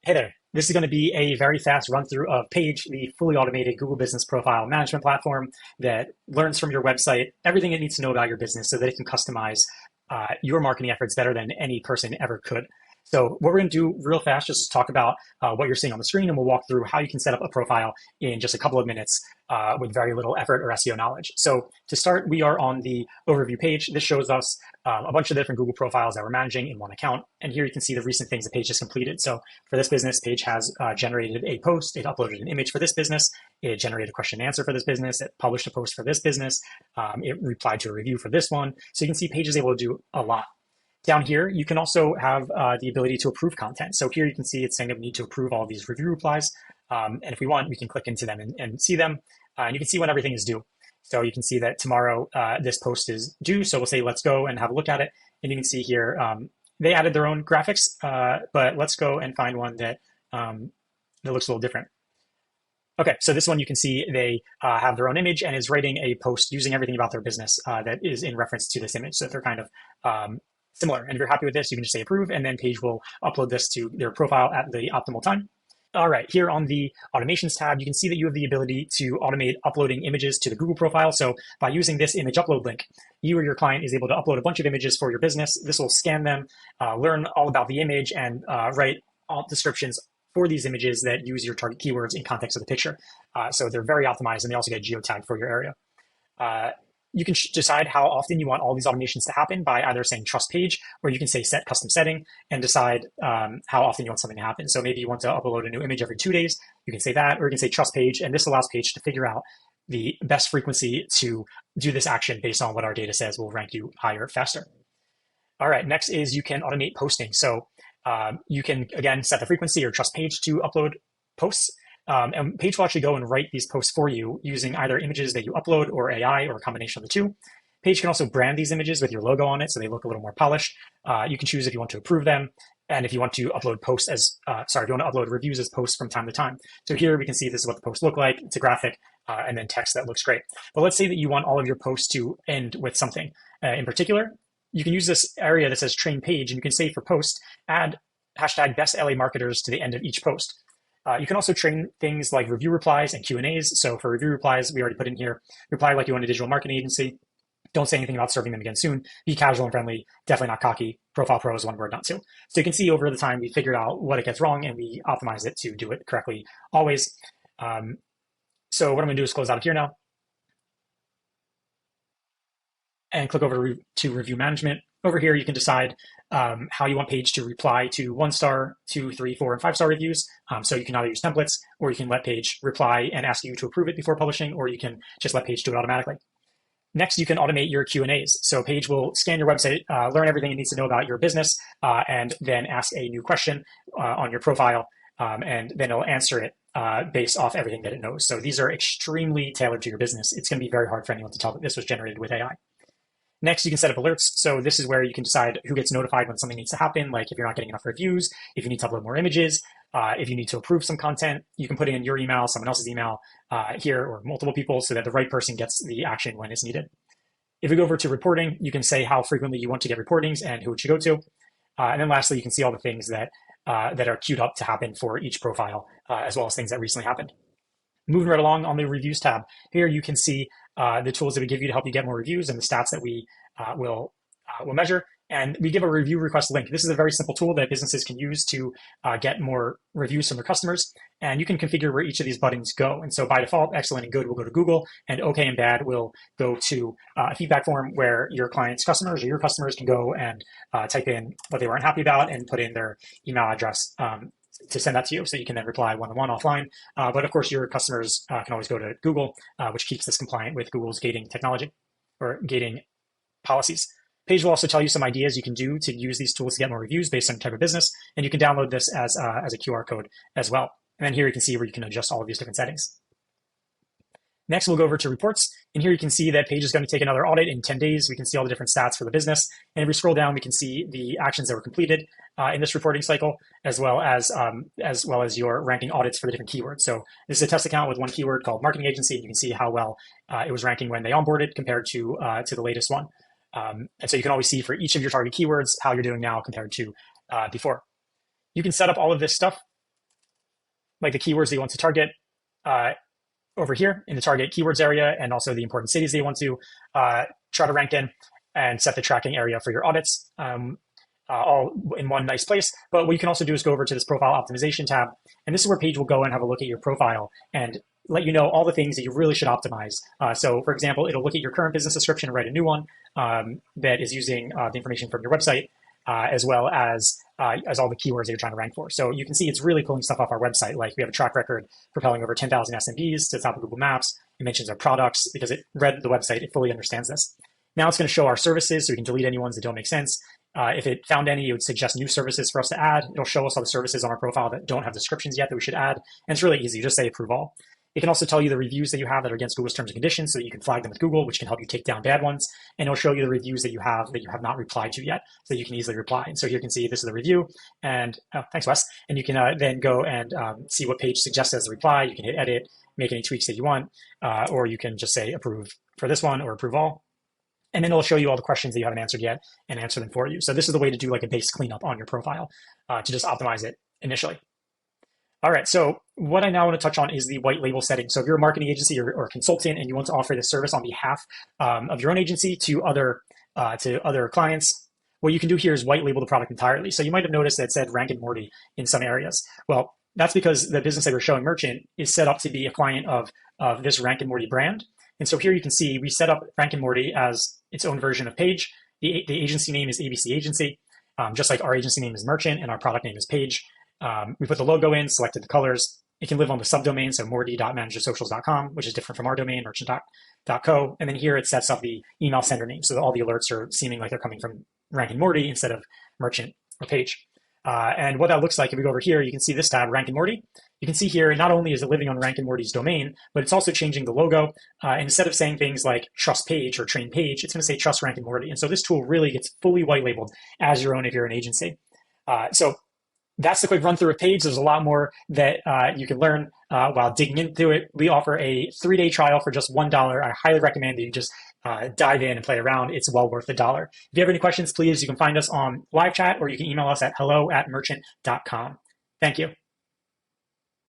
Hey there. This is going to be a very fast run through of Paige, the fully automated Google Business Profile Management platform that learns from your website everything it needs to know about your business so that it can customize your marketing efforts better than any person ever could. So what we're going to do real fast, just talk about what you're seeing on the screen, and we'll walk through how you can set up a profile in just a couple of minutes with very little effort or SEO knowledge. So to start, we are on the overview page. This shows us a bunch of different Google profiles that we're managing in one account. And here you can see the recent things the page has completed. So for this business, Paige has generated a post. It uploaded an image for this business. It generated a question and answer for this business. It published a post for this business. It replied to a review for this one. So you can see Paige is able to do a lot. Down here, you can also have the ability to approve content. So here you can see it's saying that we need to approve all of these review replies. And if we want, we can click into them and see them. And you can see when everything is due. So you can see that tomorrow this post is due. So we'll say, let's go and have a look at it. And you can see here, they added their own graphics, but let's go and find one that looks a little different. Okay, so this one you can see they have their own image and is writing a post using everything about their business that is in reference to this image. So they're kind of similar. And if you're happy with this, you can just say approve, and then Paige will upload this to their profile at the optimal time. All right, here on the automations tab, you can see that you have the ability to automate uploading images to the Google profile. So by using this image upload link, you or your client is able to upload a bunch of images for your business. This will scan them, learn all about the image, and write all descriptions for these images that use your target keywords in context of the picture. So they're very optimized, and they also get geotagged for your area. You can decide how often you want all these automations to happen by either saying trust Paige, or you can say set custom setting and decide how often you want something to happen. So maybe you want to upload a new image every 2 days. You can say that, or you can say trust Paige, and this allows Paige to figure out the best frequency to do this action based on what our data says will rank you higher, faster. All right, next is you can automate posting. So you can, again, set the frequency or trust Paige to upload posts. And Paige will actually go and write these posts for you using either images that you upload or AI or a combination of the two. Paige can also brand these images with your logo on it so they look a little more polished. You can choose if you want to approve them and if you want to upload posts as, if you want to upload reviews as posts from time to time. So here we can see this is what the posts look like. It's a graphic and then text that looks great. But let's say that you want all of your posts to end with something in particular. You can use this area that says train Paige, and you can say for post, add hashtag best LA marketers to the end of each post. You can also train things like review replies and Q&As. So for review replies, we already put in here, reply like you own a digital marketing agency. Don't say anything about serving them again soon. Be casual and friendly, definitely not cocky. Profile pro is one word, not two. So you can see over the time, we figured out what it gets wrong and we optimize it to do it correctly always. So what I'm gonna do is close out of here now and click over to review management. Over here, you can decide how you want Paige to reply to 1-star, 2, 3, 4, and 5-star reviews. So you can either use templates, or you can let Paige reply and ask you to approve it before publishing, or you can just let Paige do it automatically. Next, you can automate your Q&As. So Paige will scan your website, learn everything it needs to know about your business, and then ask a new question on your profile, and then it'll answer it based off everything that it knows. So these are extremely tailored to your business. It's going to be very hard for anyone to tell that this was generated with AI. Next, you can set up alerts. So this is where you can decide who gets notified when something needs to happen, like if you're not getting enough reviews, if you need to upload more images, if you need to approve some content. You can put in your email, someone else's email here, or multiple people so that the right person gets the action when it's needed. If we go over to reporting, you can say how frequently you want to get reportings and who it should go to. And then lastly, you can see all the things that are queued up to happen for each profile, as well as things that recently happened. Moving right along on the reviews tab, here you can see the tools that we give you to help you get more reviews and the stats that we will measure. And we give a review request link. This is a very simple tool that businesses can use to get more reviews from their customers. And you can configure where each of these buttons go. And so by default, excellent and good will go to Google, and okay and bad will go to a feedback form where your client's customers or your customers can go and type in what they weren't happy about and put in their email address to send that to you, so you can then reply one-on-one offline. But of course, your customers can always go to Google, which keeps this compliant with Google's gating technology or gating policies. Paige will also tell you some ideas you can do to use these tools to get more reviews based on your type of business, and you can download this as a QR code as well. And then here you can see where you can adjust all of these different settings. Next, we'll go over to reports. And here you can see that Paige is going to take another audit in 10 days. We can see all the different stats for the business. And if we scroll down, we can see the actions that were completed in this reporting cycle, as well as your ranking audits for the different keywords. So this is a test account with one keyword called marketing agency. And you can see how well it was ranking when they onboarded compared to the latest one. And so you can always see for each of your target keywords how you're doing now compared to before. You can set up all of this stuff like the keywords that you want to target uh, over here in the target keywords area, and also the important cities that you want to try to rank in, and set the tracking area for your audits, all in one nice place. But what you can also do is go over to this profile optimization tab, and this is where Paige will go and have a look at your profile and let you know all the things that you really should optimize. So for example, it'll look at your current business description and write a new one that is using the information from your website, as well as all the keywords that you're trying to rank for. So you can see it's really pulling stuff off our website. Like we have a track record propelling over 10,000 SMBs to the top of Google Maps. It mentions our products because it read the website. It fully understands this. Now it's going to show our services, so we can delete any ones that don't make sense. If it found any, it would suggest new services for us to add. It'll show us all the services on our profile that don't have descriptions yet that we should add. And it's really easy. You just say approve all. It can also tell you the reviews that you have that are against Google's terms and conditions, so that you can flag them with Google, which can help you take down bad ones. And it'll show you the reviews that you have not replied to yet, so that you can easily reply. And so here you can see this is the review. And thanks, Wes. And you can then go and see what Paige suggests as a reply. You can hit edit, make any tweaks that you want, or you can just say approve for this one or approve all. And then it'll show you all the questions that you haven't answered yet and answer them for you. So this is the way to do like a base cleanup on your profile to just optimize it initially. All right, so what I now want to touch on is the white label setting. So if you're a marketing agency or consultant and you want to offer this service on behalf of your own agency to other clients, what you can do here is white label the product entirely. So you might have noticed that it said Rank and Morty in some areas. Well, that's because the business that we're showing, Merchant, is set up to be a client of this Rank and Morty brand. And so here you can see we set up Rank and Morty as its own version of Paige. The agency name is ABC Agency, just like our agency name is Merchant and our product name is Paige. We put the logo in, selected the colors. It can live on the subdomain, so morty.managersocials.com, which is different from our domain, merchant.co. And then here it sets up the email sender name, so that all the alerts are seeming like they're coming from Rank and Morty instead of Merchant or Paige. And what that looks like, if we go over here, you can see this tab, Rank and Morty. You can see here, not only is it living on Rank and Morty's domain, but it's also changing the logo. And instead of saying things like trust Paige or train Paige, it's going to say trust Rank and Morty. And so this tool really gets fully white labeled as your own if you're an agency. So that's the quick run through of Paige. There's a lot more that you can learn while digging into it. We offer a 3-day trial for just $1. I highly recommend that you just dive in and play around. It's well worth $1. If you have any questions, please, you can find us on live chat or you can email us at hello@merchant.com. Thank you.